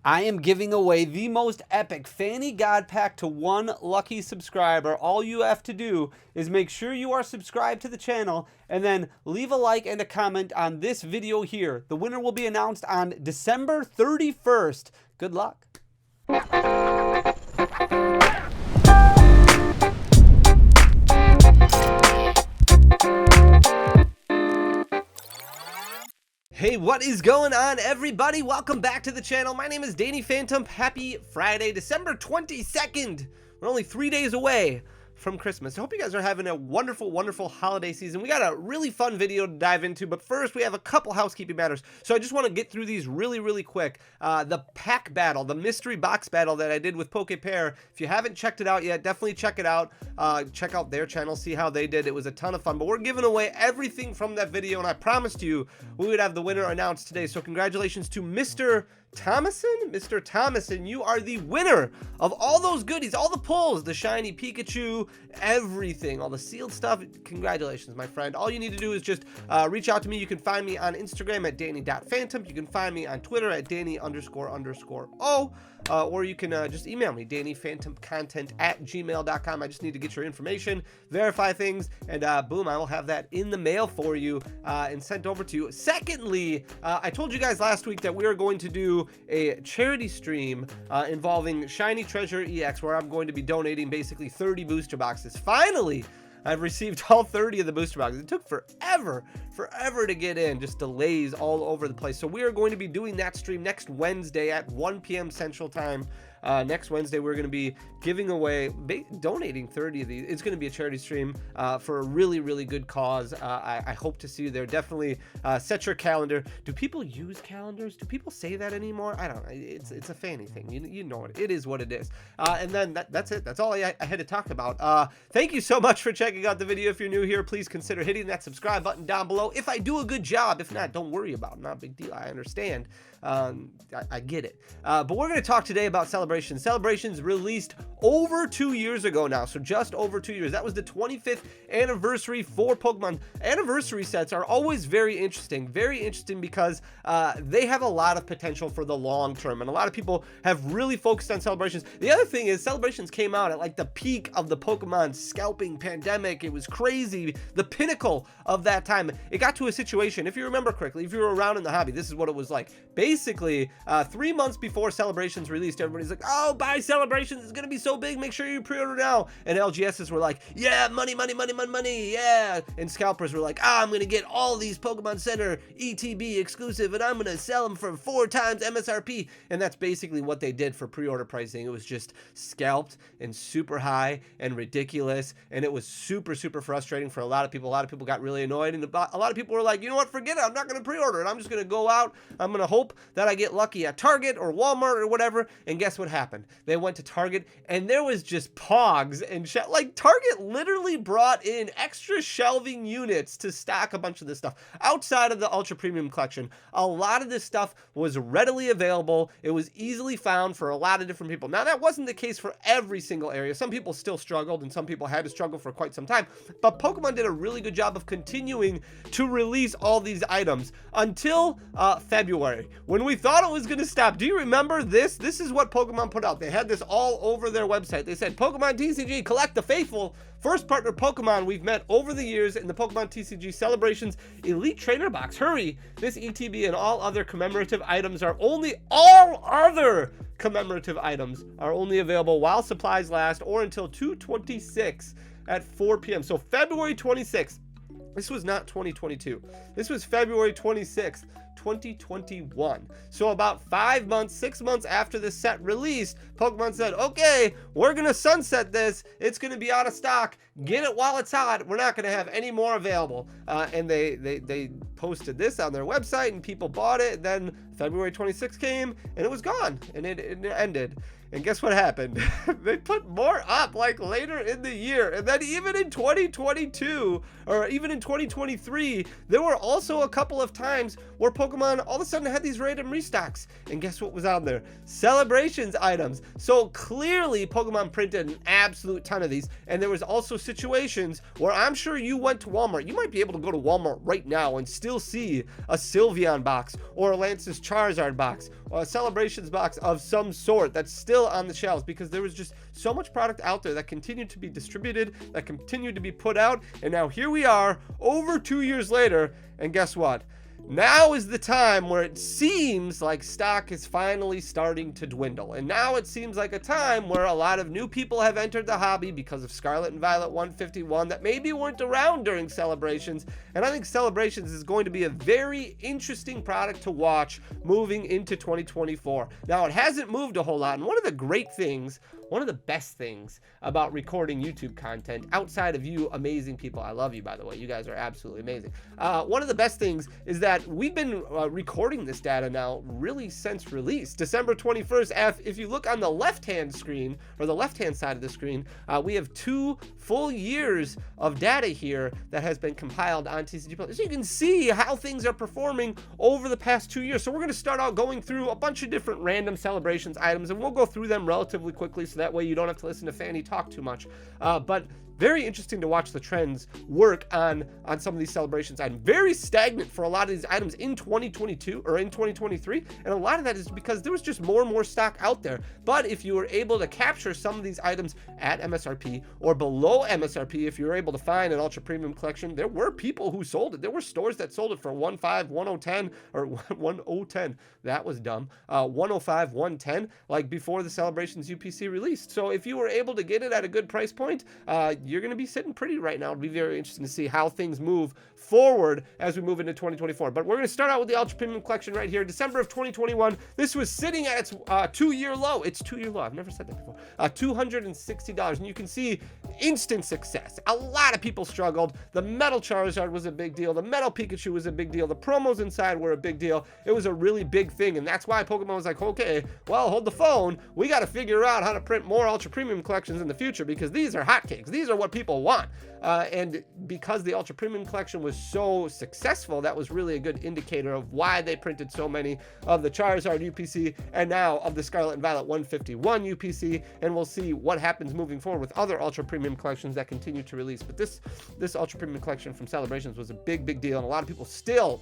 I am giving away the most epic Fanny God Pack to one lucky subscriber. All you have to do is make sure you are subscribed to the channel and then leave a like and a comment on this video here. The winner will be announced on December 31st. Good luck. Hey, what is going on, everybody? Welcome back to the channel. My name is dannyphantump. Happy Friday, December 22nd. We're only 3 days away from Christmas. I hope you guys are having a wonderful, wonderful holiday season. We got a really fun video to dive into, but first we have a couple housekeeping matters. So I just want to get through these really quick. The pack battle, the mystery box battle that I did with PokePair. If you haven't checked it out yet, definitely check it out. Check out their channel, see how they did. It was a ton of fun, but we're giving away everything from that video, and I promised you we would have the winner announced today. So congratulations to Mr. Thomason. Mr. Thomason, you are the winner of all those goodies, all the pulls, the shiny Pikachu, everything, all the sealed stuff. Congratulations, my friend. All you need to do is just reach out to me. You can find me on Instagram at danny.phantump. You can find me on Twitter at danny__o. Or you can just email me, dannyphantumpcontent@gmail.com. I just need to get your information, verify things, and boom, I will have that in the mail for you and sent over to you. Secondly, I told you guys last week that we are going to do a charity stream involving Shiny Treasure EX, where I'm going to be donating basically 30 booster boxes. Finally, I've received all 30 of the booster boxes. It took forever to get in, just delays all over the place. So we are going to be doing that stream next Wednesday at 1 p.m. Central Time. Next Wednesday, we're going to be giving away, donating 30 of these. It's going to be a charity stream for a really good cause. I hope to see you there. Definitely set your calendar. Do people use calendars? Do people say that anymore? I don't know. It's a Fanny thing. You know it. It is what it is. And then that's it. That's all I had to talk about. Thank you so much for checking out the video. If you're new here, please consider hitting that subscribe button down below. If I do a good job, if not, don't worry about it. Not a big deal. I understand. I get it. But we're going to talk today about Celebrations. Celebrations released over 2 years ago now, so just over 2 years. That was the 25th anniversary for Pokemon. Anniversary sets are always very interesting because they have a lot of potential for the long term, and a lot of people have really focused on Celebrations. The other thing is Celebrations came out at like the peak of the Pokemon scalping pandemic. It was crazy, the pinnacle of that time. It got to a situation, if you remember correctly, if you were around in the hobby, this is what it was like. Basically, 3 months before Celebrations released, everybody's like, oh, buy Celebrations, it's gonna be so big, make sure you pre-order now. And LGSs were like, yeah, money, yeah. And scalpers were like, I'm gonna get all these Pokemon Center ETB exclusive, and I'm gonna sell them for 4 times MSRP. And that's basically what they did for pre-order pricing. It was just scalped and super high and ridiculous, and it was super frustrating for a lot of people. A lot of people got really annoyed, and a lot of people were like, you know what, forget it, I'm not gonna pre-order it. I'm just gonna go out, I'm gonna hope that I get lucky at Target or Walmart or whatever. And guess what happened? They went to Target, and there was just pogs and like Target literally brought in extra shelving units to stock a bunch of this stuff. Outside of the ultra premium collection, a lot of this stuff was readily available. It was easily found for a lot of different people. Now, that wasn't the case for every single area. Some people still struggled, and some people had to struggle for quite some time, but Pokemon did a really good job of continuing to release all these items until February, when we thought it was going to stop. Do you remember this? This is what Pokemon put out. They had this all over their website. They said, Pokemon TCG, collect the faithful. First partner Pokemon we've met over the years in the Pokemon TCG Celebrations Elite Trainer Box. Hurry! This ETB and all other commemorative items are only available while supplies last, or until 2/26 at 4 p.m. So February 26th. This was not 2022. This was February 26th. 2021. So about 5 months, 6 months after the set released, Pokemon said, okay, we're gonna sunset this. It's gonna be out of stock. Get it while it's hot. We're not gonna have any more available. And they posted this on their website, and people bought it. Then February 26th came, and it was gone, and it ended. And guess what happened? They put more up like later in the year. And then even in 2022, or even in 2023, there were also a couple of times where Pokemon Pokemon all of a sudden had these random restocks. And guess what was on there? Celebrations items. So clearly Pokemon printed an absolute ton of these. And there was also situations where I'm sure you went to Walmart. You might be able to go to Walmart right now and still see a Sylveon box or a Lance's Charizard box or a Celebrations box of some sort that's still on the shelves, because there was just so much product out there that continued to be distributed, that continued to be put out. And now here we are over 2 years later, and guess what? Now is the time where it seems like stock is finally starting to dwindle. And now it seems like a time where a lot of new people have entered the hobby because of Scarlet and Violet 151 that maybe weren't around during Celebrations. And I think Celebrations is going to be a very interesting product to watch moving into 2024. Now, it hasn't moved a whole lot. And one of the great things, one of the best things about recording YouTube content, outside of you amazing people, I love you, by the way, you guys are absolutely amazing. One of the best things is that we've been recording this data now really since release, December 21st. If you look on the left-hand screen, or the left-hand side of the screen, we have 2 full years of data here that has been compiled on TCG Plus. So you can see how things are performing over the past 2 years. So we're going to start out going through a bunch of different random Celebrations items, and we'll go through them relatively quickly, so that way you don't have to listen to Fanny talk too much. But very interesting to watch the trends work on some of these Celebrations items. Very stagnant for a lot of these items in 2022 or in 2023, and a lot of that is because there was just more and more stock out there. But if you were able to capture some of these items at MSRP or below MSRP, if you were able to find an ultra premium collection, there were people who sold it. There were stores that sold it for 1.5, 1.010, or 1.010. That was dumb. 105, 110, like before the Celebrations UPC released. So if you were able to get it at a good price point, you're going to be sitting pretty right now. It'll be very interesting to see how things move forward as we move into 2024. But we're going to start out with the Ultra Premium Collection right here. December of 2021. This was sitting at its 2-year low. It's 2-year low. I've never said that before. $260. And you can see instant success. A lot of people struggled. The Metal Charizard was a big deal. The Metal Pikachu was a big deal. The promos inside were a big deal. It was a really big thing. And that's why Pokemon was like, okay, well, hold the phone. We got to figure out how to print more Ultra Premium Collections in the future, because these are hotcakes. These are what people want. And because the Ultra Premium Collection was so successful, that was really a good indicator of why they printed so many of the Charizard UPC and now of the Scarlet and Violet 151 UPC. And we'll see what happens moving forward with other Ultra Premium Collections that continue to release. But this Ultra Premium Collection from Celebrations was a big deal, and a lot of people still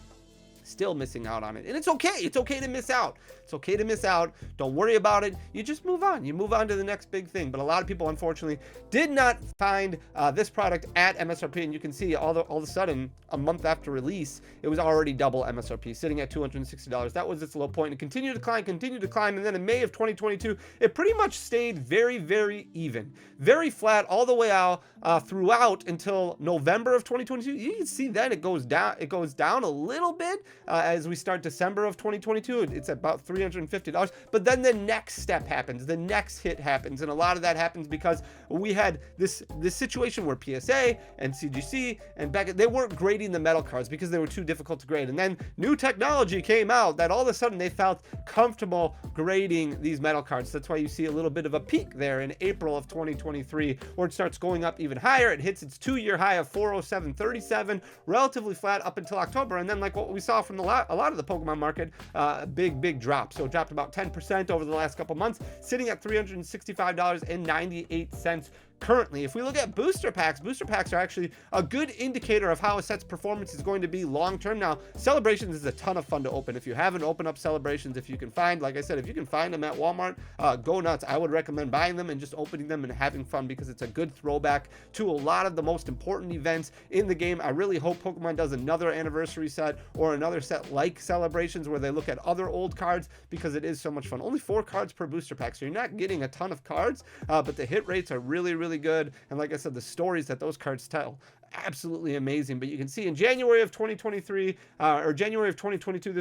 missing out on it. And it's okay. It's okay to miss out. It's okay to miss out. Don't worry about it. You just move on. You move on to the next big thing. But a lot of people, unfortunately, did not find this product at MSRP. And you can see all of a sudden, a month after release, it was already double MSRP, sitting at $260. That was its low point. And continued to climb. And then in May of 2022, it pretty much stayed very even. Very flat all the way out throughout until November of 2022. You can see then it goes down. It goes down a little bit as we start December of 2022. It's about $350. But then the next step happens. The next hit happens. And a lot of that happens because we had this situation where PSA and CGC and Beckett, they weren't grading the metal cards because they were too difficult to grade. And then new technology came out that all of a sudden they felt comfortable grading these metal cards. That's why you see a little bit of a peak there in April of 2023, where it starts going up even higher. It hits its 2-year high of 407.37, relatively flat up until October. And then, like what we saw from a lot of the Pokemon market, a big drop. So it dropped about 10% over the last couple months, sitting at $365.98 currently. If we look at booster packs are actually a good indicator of how a set's performance is going to be long term. Now, Celebrations is a ton of fun to open. If you haven't opened up Celebrations, if you can find, like I said, if you can find them at Walmart, go nuts. I would recommend buying them and just opening them and having fun, because it's a good throwback to a lot of the most important events in the game. I really hope Pokemon does another anniversary set or another set like Celebrations where they look at other old cards, because it is so much fun. Only 4 cards per booster pack, so you're not getting a ton of cards, but the hit rates are really good. And like I said, the stories that those cards tell, absolutely amazing. But you can see in January of 2023 or January of 2022,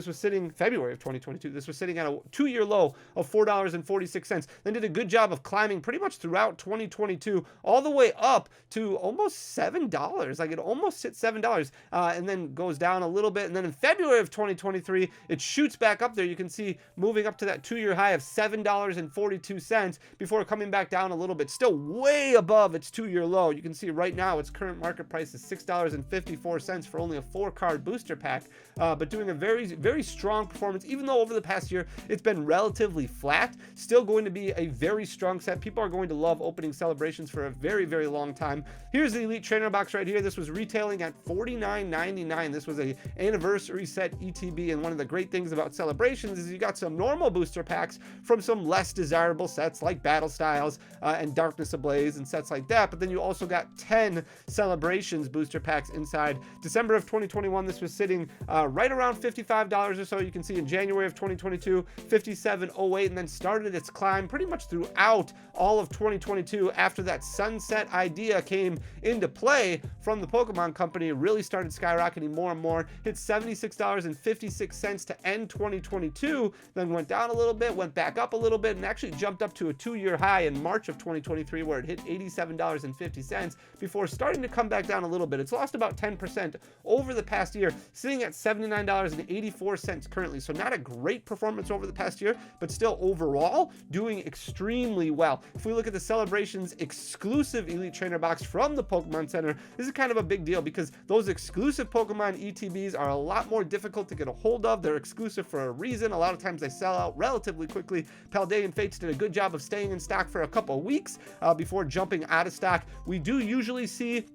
February of 2022, this was sitting at a 2-year low of $4.46. Then did a good job of climbing pretty much throughout 2022 all the way up to almost $7. Like it almost hit $7 and then goes down a little bit. And then in February of 2023, it shoots back up there. You can see moving up to that 2-year high of $7.42 before coming back down a little bit, still way above its 2-year low. You can see right now its current market price price is $6.54 for only a 4-card booster pack, but doing a very strong performance, even though over the past year it's been relatively flat. Still going to be a very strong set. People are going to love opening Celebrations for a very long time. Here's the Elite Trainer box right here. This was retailing at $49.99. This was a anniversary set ETB, and one of the great things about Celebrations is you got some normal booster packs from some less desirable sets like Battle Styles and Darkness Ablaze and sets like that, but then you also got 10 Celebrations booster packs inside. December of 2021, this was sitting right around $55 or so. You can see in January of 2022, $57.08, and then started its climb pretty much throughout all of 2022 after that sunset idea came into play from the Pokemon Company. It really started skyrocketing more and more, hit $76.56 to end 2022, then went down a little bit, went back up a little bit, and actually jumped up to a 2-year high in March of 2023 where it hit $87.50 before starting to come back down a little bit. It's lost about 10% over the past year, sitting at $79.84 currently. So not a great performance over the past year, but still overall doing extremely well. If we look at the Celebrations exclusive Elite Trainer box from the Pokemon Center, this is kind of a big deal because those exclusive Pokemon ETBs are a lot more difficult to get a hold of. They're exclusive for a reason. A lot of times they sell out relatively quickly. Paldean Fates did a good job of staying in stock for a couple of weeks before jumping out of stock. We do usually see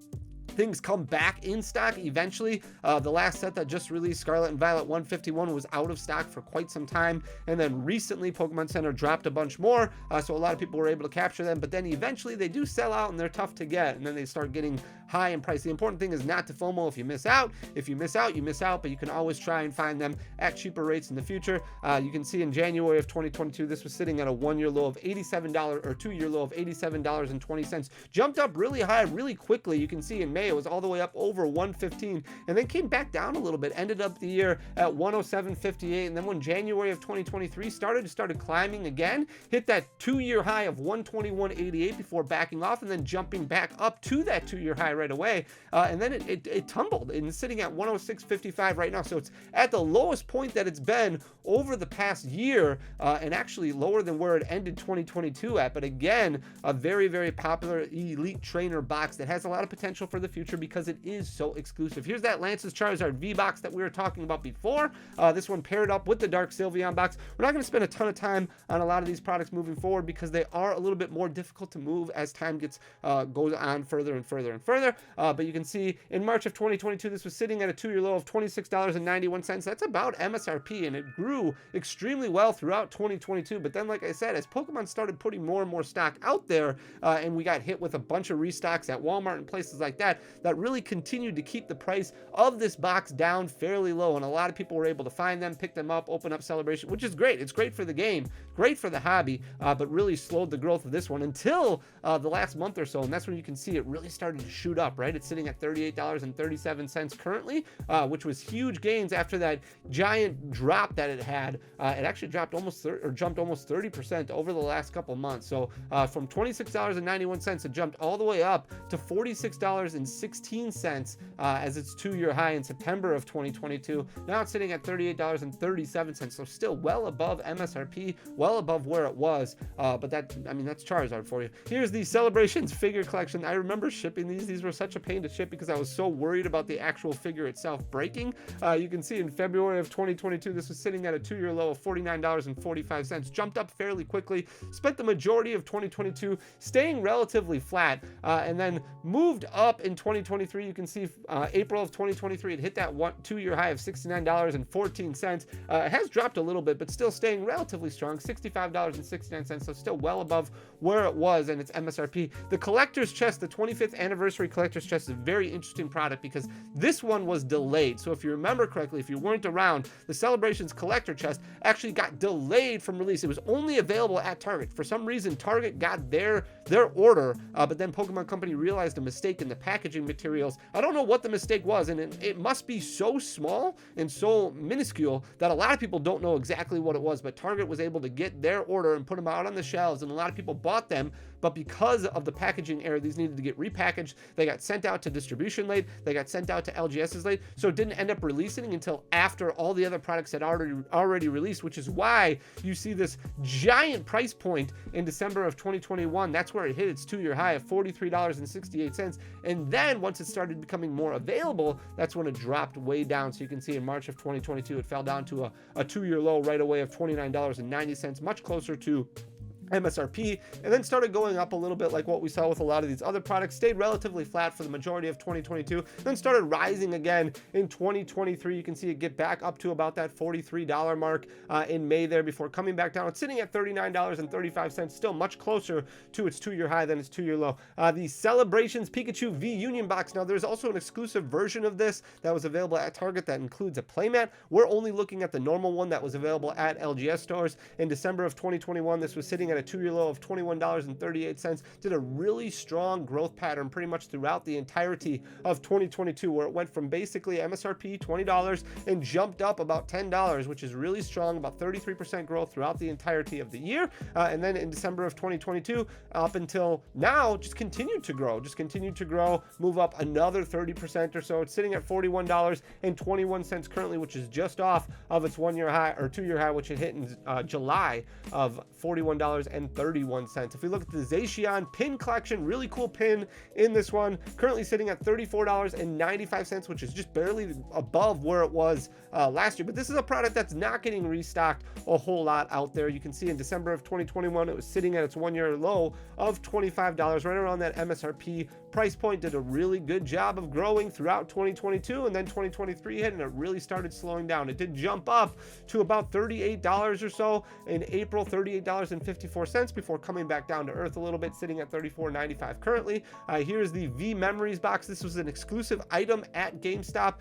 things come back in stock eventually. The last set that just released, Scarlet and Violet 151, was out of stock for quite some time, and then recently Pokemon Center dropped a bunch more, so a lot of people were able to capture them, but then eventually they do sell out and they're tough to get, and then they start getting high in price. The important thing is not to FOMO if you miss out. If you miss out, you miss out, but you can always try and find them at cheaper rates in the future. You can see in January of 2022, this was sitting at a 1-year low of $87, or 2-year low of $87.20. Jumped up really high really quickly. You can see in May it was all the way up over 115, and then came back down a little bit, ended up the year at 107.58, and then when January of 2023 started climbing again, hit that 2-year high of 121.88 before backing off and then jumping back up to that 2-year high right away, and then it tumbled and it's sitting at 106.55 right now. So it's at the lowest point that it's been over the past year, and actually lower than where it ended 2022 at. But again, a very popular Elite Trainer box that has a lot of potential for the future because it is so exclusive. Here's that Lance's Charizard V box that we were talking about before. This one paired up with the Dark Sylveon box. We're not going to spend a ton of time on a lot of these products moving forward because they are a little bit more difficult to move as time goes on further and further. But you can see in March of 2022, this was sitting at a 2-year low of $26.91. That's about MSRP, and it grew extremely well throughout 2022. But then, like I said, as Pokemon started putting more and more stock out there, and we got hit with a bunch of restocks at Walmart and places like that, that really continued to keep the price of this box down fairly low, and a lot of people were able to find them, pick them up, open up Celebration, which is great. It's great for the game, great for the hobby, but really slowed the growth of this one until the last month or so, and that's when you can see it really started to shoot up, right? It's sitting at $38.37 currently, which was huge gains after that giant drop that it had. It actually dropped jumped almost 30% over the last couple months. So from $26.91, it jumped all the way up to $46.16 as its 2-year high in September of 2022. Now it's sitting at $38.37, so still well above MSRP, well above where it was. But that's Charizard for you. Here's the Celebrations figure collection. I remember shipping these. These were such a pain to ship because I was so worried about the actual figure itself breaking. You can see in February of 2022, this was sitting at a 2-year low of $49.45. Jumped up fairly quickly. Spent the majority of 2022 staying relatively flat, and then moved up in 2023. You can see April of 2023, it hit that 2-year high of $69.14. It has dropped a little bit, but still staying relatively strong, $65.69. So still well above where it was and its MSRP. The collector's chest, the 25th anniversary collector's chest, is a very interesting product because this one was delayed. So if you remember correctly, if you weren't around, the Celebrations collector chest actually got delayed from release. It was only available at Target. For some reason, Target got their order, but then Pokemon Company realized a mistake in the packaging materials. I don't know what the mistake was, and it must be so small and so minuscule that a lot of people don't know exactly what it was, but Target was able to get their order and put them out on the shelves, and a lot of people bought them, but because of the packaging error, these needed to get repackaged. They got sent out to distribution late, they got sent out to LGS's late, so it didn't end up releasing until after all the other products had already released, which is why you see this giant price point in December of 2021. That's where it hit its 2-year high of $43.68, and then once it started becoming more available, that's when it dropped way down. So you can see in March of 2022 it fell down to a 2-year low right away of $29.90, much closer to MSRP, and then started going up a little bit like what we saw with a lot of these other products. Stayed relatively flat for the majority of 2022, then started rising again in 2023. You can see it get back up to about that $43 mark in May there before coming back down. It's sitting at $39.35, still much closer to its 2-year high than its 2-year low. The Celebrations Pikachu V Union box. Now there's also an exclusive version of this that was available at Target that includes a playmat. We're only looking at the normal one that was available at LGS stores in December of 2021. This was sitting at a 2-year low of $21.38. Did a really strong growth pattern pretty much throughout the entirety of 2022, where it went from basically MSRP $20 and jumped up about $10, which is really strong, about 33% growth throughout the entirety of the year. And then in December of 2022 up until now, just continued to grow, move up another 30% or so. It's sitting at $41.21 currently, which is just off of its 1-year high or 2-year high, which it hit in July of $41.31. If we look at the Zacian pin collection, really cool pin in this one, currently sitting at $34.95, which is just barely above where it was last year. But this is a product that's not getting restocked a whole lot out there. You can see in December of 2021 it was sitting at its 1-year low of $25, right around that MSRP price point. Did a really good job of growing throughout 2022, and then 2023 hit and it really started slowing down. It did jump up to about $38 or so in April, $38.54, before coming back down to earth a little bit, sitting at $34.95 currently. Here's the V Memories box. This was an exclusive item at GameStop.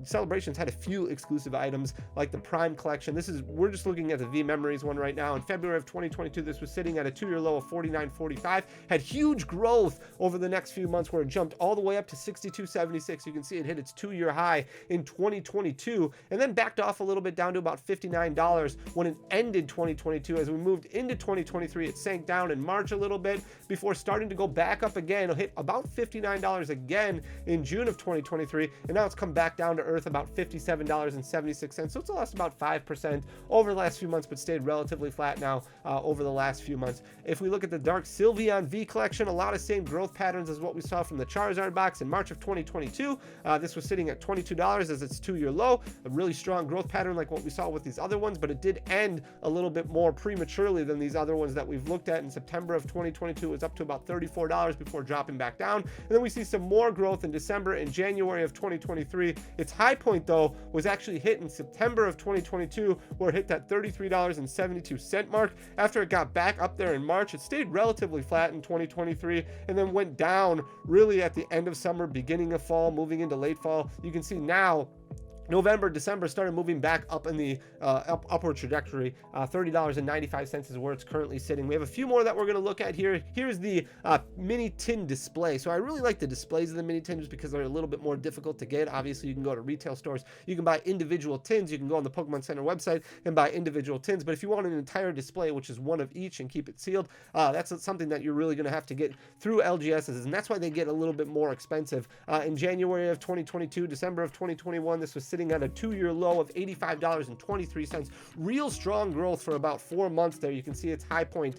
Celebrations had a few exclusive items like the Prime collection. We're just looking at the V Memories one right now. In February of 2022, this was sitting at a 2-year low of $49.45. Had huge growth over the next few months, where it jumped all the way up to $62.76. You can see it hit its 2-year high in 2022 and then backed off a little bit down to about $59 when it ended 2022. As we moved into 2023, it sank down in March a little bit before starting to go back up again. It'll hit about $59 again in June of 2023, and now it's come back down to earth about $57.76. So it's lost about 5% over the last few months, but stayed relatively flat now over the last few months. If we look at the Dark Sylveon V collection, a lot of same growth patterns as what we saw from the Charizard box in March of 2022. This was sitting at $22 as its 2-year low. A really strong growth pattern like what we saw with these other ones, but it did end a little bit more prematurely than these other ones that we've looked at. In September of 2022, it was up to about $34 before dropping back down. And then we see some more growth in December and January of 2023. Its high point, though, was actually hit in September of 2022, where it hit that $33.72 mark. After it got back up there in March, it stayed relatively flat in 2023 and then went down really at the end of summer, beginning of fall, moving into late fall. You can see now November, December started moving back up in the upward trajectory. $30.95 is where it's currently sitting. We have a few more that we're going to look at here. Here's the mini tin display. So I really like the displays of the mini tins because they're a little bit more difficult to get. Obviously, you can go to retail stores. You can buy individual tins. You can go on the Pokemon Center website and buy individual tins. But if you want an entire display, which is one of each, and keep it sealed, that's something that you're really going to have to get through LGS's, and that's why they get a little bit more expensive. In January of 2022, December of 2021, this was sitting at a 2-year low of $85.23. Real strong growth for about 4 months there. You can see its high point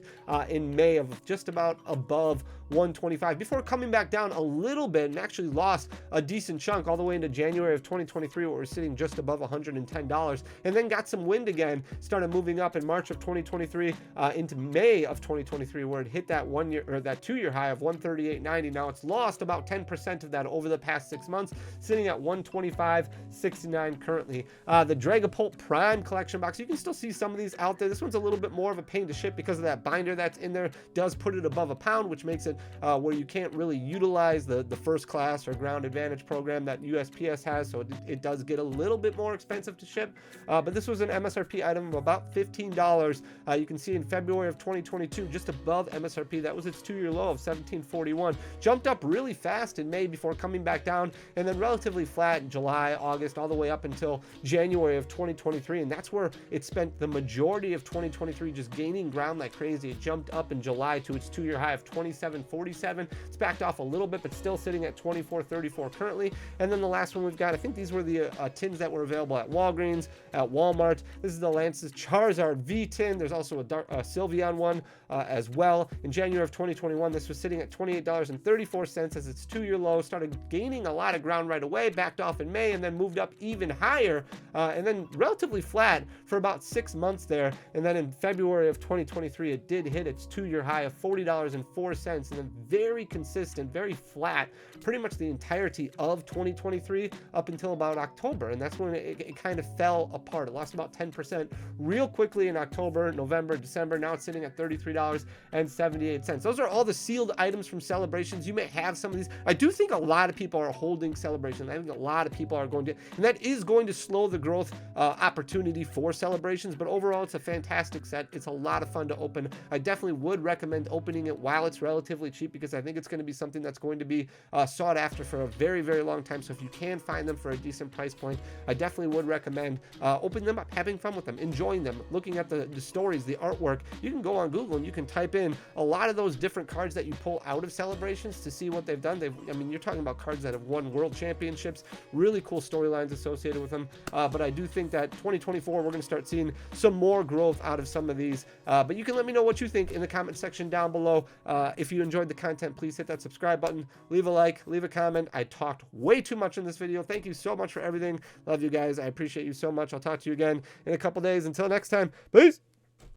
in May of just about above $125 before coming back down a little bit and actually lost a decent chunk all the way into January of 2023, where we're sitting just above $110, and then got some wind again, started moving up in March of 2023 into May of 2023, where it hit that 1-year or that 2-year high of $138.90. Now it's lost about 10% of that over the past 6 months, sitting at $125.69 currently. The Dragapult Prime collection box, you can still see some of these out there. This one's a little bit more of a pain to ship because of that binder that's in there. Does put it above a pound, which makes it where you can't really utilize the first class or ground advantage program that USPS has, so it does get a little bit more expensive to ship. But this was an MSRP item of about $15. You can see in February of 2022, just above MSRP. That was its 2-year low of $17.41. Jumped up really fast in May before coming back down, and then relatively flat in July, August, all the way up until January of 2023. And that's where it spent the majority of 2023 just gaining ground like crazy. It jumped up in July to its 2-year high of $27.47. It's backed off a little bit, but still sitting at $24.34 currently. And then the last one we've got, I think these were the tins that were available at Walgreens, at Walmart. This is the Lance's Charizard V tin. There's also a Sylveon one as well. In January of 2021, this was sitting at $28.34 as its 2-year low. Started gaining a lot of ground right away, backed off in May, and then moved up even higher, and then relatively flat for about 6 months there. And then in February of 2023, it did hit its 2-year high of $40.04, and then very consistent, very flat, pretty much the entirety of 2023 up until about October. And that's when it kind of fell apart. It lost about 10% real quickly in October, November, December. Now it's sitting at $33.78. Those are all the sealed items from Celebrations. You may have some of these. I do think a lot of people are holding Celebrations. I think a lot of people are going to, and that is going to slow the growth opportunity for Celebrations, but overall it's a fantastic set. It's a lot of fun to open. I definitely would recommend opening it while it's relatively cheap, because I think it's going to be something that's going to be sought after for a very, very long time. So if you can find them for a decent price point, I definitely would recommend opening them up, having fun with them, enjoying them, looking at the stories, the artwork. You can go on Google and you can type in a lot of those different cards that you pull out of Celebrations to see what they've done. I mean, you're talking about cards that have won world championships, really cool storylines associated with them. But I do think that 2024, we're going to start seeing some more growth out of some of these. But you can let me know what you think in the comment section down below. If you enjoyed the content, please hit that subscribe button, leave a like, leave a comment. I talked way too much in this video. Thank you so much for everything. Love you guys. I appreciate you so much. I'll talk to you again in a couple days. Until next time, peace.